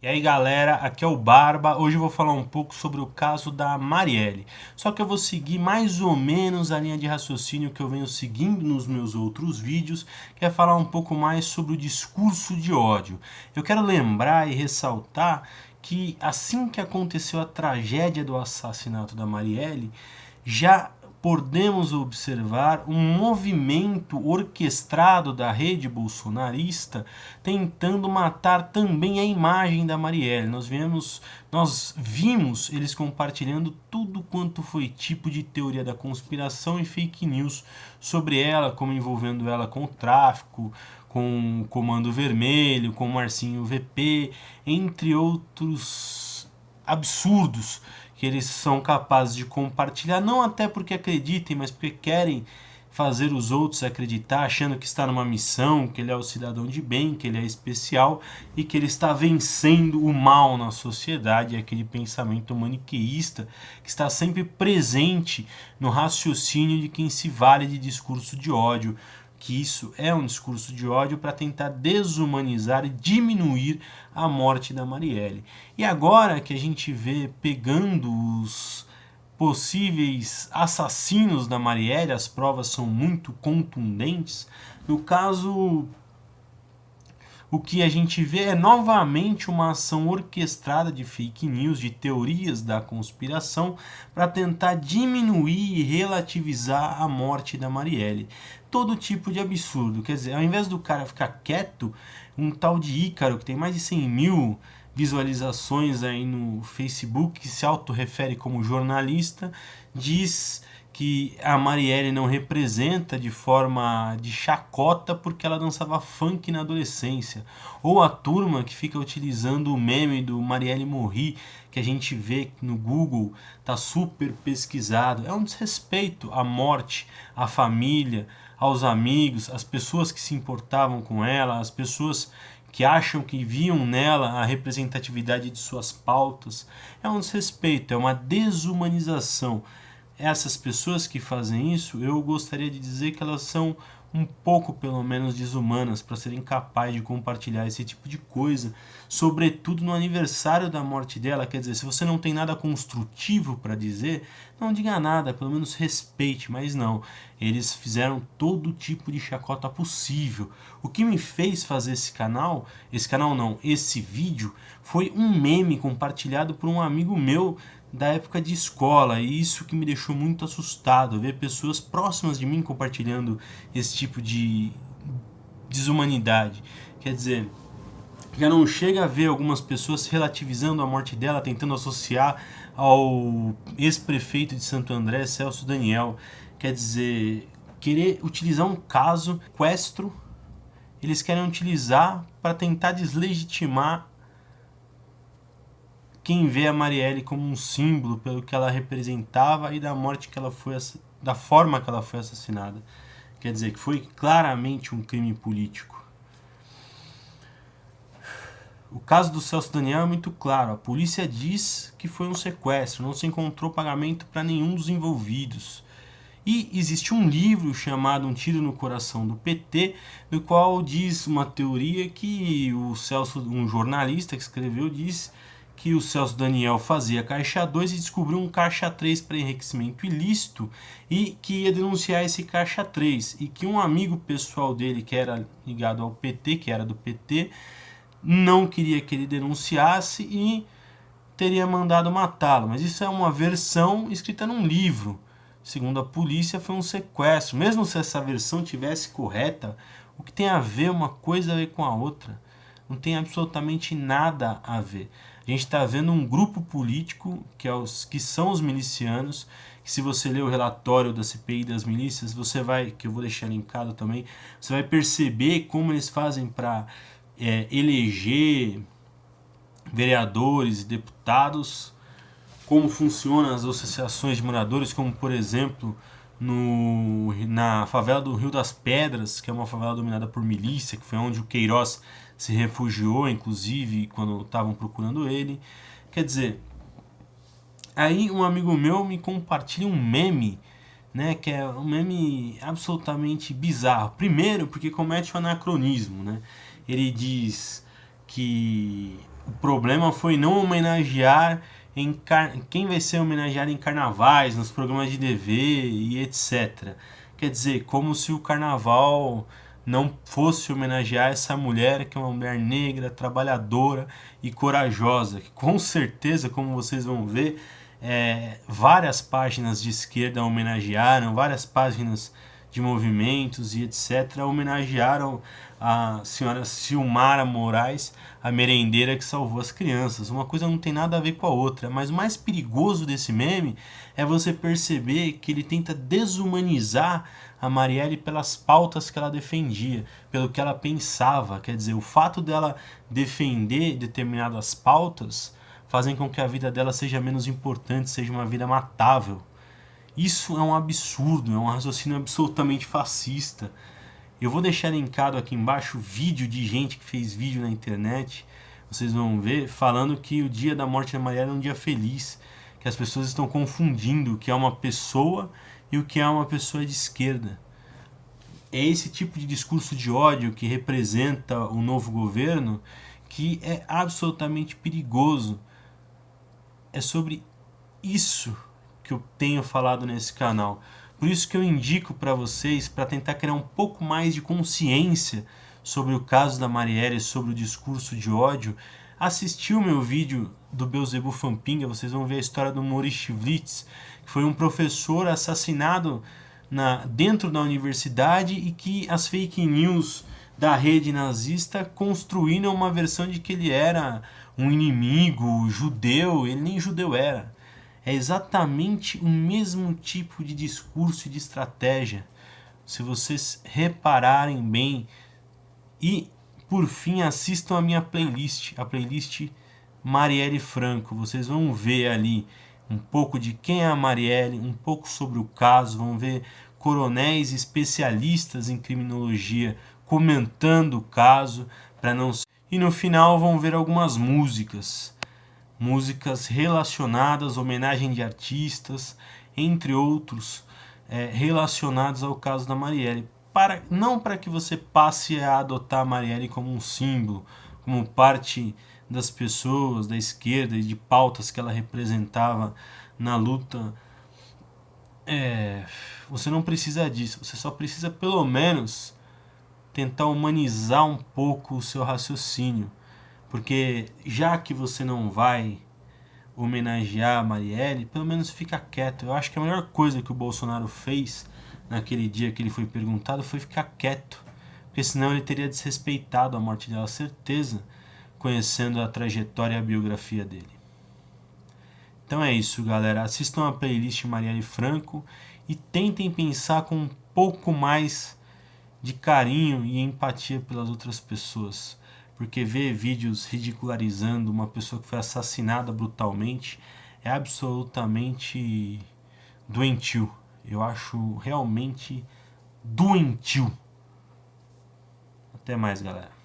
E aí galera, aqui é o Barba. Hoje eu vou falar um pouco sobre o caso da Marielle. Só que eu vou seguir mais ou menos a linha de raciocínio que eu venho seguindo nos meus outros vídeos, que é falar um pouco mais sobre o discurso de ódio. Eu quero lembrar e ressaltar que assim que aconteceu a tragédia do assassinato da Marielle, já podemos observar um movimento orquestrado da rede bolsonarista tentando matar também a imagem da Marielle. Nós vimos eles compartilhando tudo quanto foi tipo de teoria da conspiração e fake news sobre ela, como envolvendo ela com o tráfico, com o Comando Vermelho, com o Marcinho VP, entre outros absurdos que eles são capazes de compartilhar, não até porque acreditem, mas porque querem fazer os outros acreditar, achando que está numa missão, que ele é o cidadão de bem, que ele é especial e que ele está vencendo o mal na sociedade, aquele pensamento maniqueísta que está sempre presente no raciocínio de quem se vale de discurso de ódio, que isso é um discurso de ódio para tentar desumanizar e diminuir a morte da Marielle. E agora que a gente vê pegando os possíveis assassinos da Marielle, as provas são muito contundentes. No caso, o que a gente vê é novamente uma ação orquestrada de fake news, de teorias da conspiração, para tentar diminuir e relativizar a morte da Marielle. Todo tipo de absurdo, quer dizer, ao invés do cara ficar quieto, um tal de Ícaro, que tem mais de 100 mil visualizações aí no Facebook, que se autorrefere como jornalista, diz que a Marielle não representa de forma de chacota porque ela dançava funk na adolescência. Ou a turma que fica utilizando o meme do Marielle Morri, que a gente vê no Google, tá super pesquisado. É um desrespeito à morte, à família, aos amigos, às pessoas que se importavam com ela, às pessoas que acham que viam nela a representatividade de suas pautas. É um desrespeito, é uma desumanização. Essas pessoas que fazem isso, eu gostaria de dizer que elas são um pouco, pelo menos, desumanas para serem capazes de compartilhar esse tipo de coisa, sobretudo no aniversário da morte dela. Quer dizer, se você não tem nada construtivo para dizer, não diga nada, pelo menos respeite, mas não. Eles fizeram todo tipo de chacota possível. O que me fez fazer esse vídeo, foi um meme compartilhado por um amigo meu da época de escola, e isso que me deixou muito assustado, ver pessoas próximas de mim compartilhando esse tipo de desumanidade. Quer dizer, já não chega a ver algumas pessoas relativizando a morte dela, tentando associar ao ex-prefeito de Santo André, Celso Daniel. Quer dizer, querer utilizar um caso sequestro, eles querem utilizar para tentar deslegitimar quem vê a Marielle como um símbolo pelo que ela representava e da morte que ela foi, da forma que ela foi assassinada. Quer dizer, que foi claramente um crime político. O caso do Celso Daniel é muito claro. A polícia diz que foi um sequestro, não se encontrou pagamento para nenhum dos envolvidos. E existe um livro chamado Um Tiro no Coração do PT, no qual diz uma teoria que o Celso, um jornalista que escreveu, diz que o Celso Daniel fazia caixa 2 e descobriu um caixa 3 para enriquecimento ilícito e que ia denunciar esse caixa 3, e que um amigo pessoal dele que era ligado ao PT, que era do PT, não queria que ele denunciasse e teria mandado matá-lo. Mas isso é uma versão escrita num livro. Segundo a polícia, foi um sequestro. Mesmo se essa versão tivesse correta, o que tem a ver uma coisa a ver com a outra? Não tem absolutamente nada a ver. A gente está vendo um grupo político, que são os milicianos, que se você ler o relatório da CPI das milícias, você vai, que eu vou deixar linkado também, você vai perceber como eles fazem para eleger vereadores e deputados, como funcionam as associações de moradores, como por exemplo na favela do Rio das Pedras, que é uma favela dominada por milícia, que foi onde o Queiroz se refugiou, inclusive, quando estavam procurando ele. Quer dizer, aí um amigo meu me compartilha um meme, né, que é um meme absolutamente bizarro. Primeiro, porque comete um anacronismo, né? Ele diz que o problema foi não homenagear quem vai ser homenageado em carnavais, nos programas de TV e etc. Quer dizer, como se o carnaval não fosse homenagear essa mulher que é uma mulher negra, trabalhadora e corajosa, que com certeza, como vocês vão ver, várias páginas de esquerda homenagearam, várias páginas de movimentos e etc. homenagearam a senhora Silmara Moraes, a merendeira que salvou as crianças. Uma coisa não tem nada a ver com a outra, mas o mais perigoso desse meme é você perceber que ele tenta desumanizar a Marielle pelas pautas que ela defendia, pelo que ela pensava. Quer dizer, o fato dela defender determinadas pautas fazem com que a vida dela seja menos importante, seja uma vida matável. Isso é um absurdo, é um raciocínio absolutamente fascista. Eu vou deixar linkado aqui embaixo vídeo de gente que fez vídeo na internet, vocês vão ver, falando que o dia da morte da Marielle é um dia feliz, que as pessoas estão confundindo o que é uma pessoa e o que é uma pessoa de esquerda. É esse tipo de discurso de ódio que representa o novo governo que é absolutamente perigoso. É sobre isso que eu tenho falado nesse canal. Por isso que eu indico para vocês, para tentar criar um pouco mais de consciência sobre o caso da Marielle, sobre o discurso de ódio, assistir o meu vídeo do Beelzebub Fanpinga. Vocês vão ver a história do Maurice Stiglitz, que foi um professor assassinado dentro da universidade e que as fake news da rede nazista construíram uma versão de que ele era um inimigo judeu. Ele nem judeu era. É exatamente o mesmo tipo de discurso e de estratégia, se vocês repararem bem. E, por fim, assistam a minha playlist, a playlist Marielle Franco. Vocês vão ver ali um pouco de quem é a Marielle, um pouco sobre o caso, vão ver coronéis especialistas em criminologia comentando o caso, para não... E no final vão ver algumas músicas relacionadas, homenagem de artistas, entre outros, relacionados ao caso da Marielle. Não para que você passe a adotar a Marielle como um símbolo, como parte das pessoas da esquerda e de pautas que ela representava na luta. Você não precisa disso, você só precisa pelo menos tentar humanizar um pouco o seu raciocínio. Porque já que você não vai homenagear a Marielle, pelo menos fica quieto. Eu acho que a melhor coisa que o Bolsonaro fez naquele dia que ele foi perguntado foi ficar quieto. Porque senão ele teria desrespeitado a morte dela, certeza, conhecendo a trajetória e a biografia dele. Então é isso, galera. Assistam a playlist Marielle Franco e tentem pensar com um pouco mais de carinho e empatia pelas outras pessoas. Porque ver vídeos ridicularizando uma pessoa que foi assassinada brutalmente é absolutamente doentio. Eu acho realmente doentio. Até mais, galera.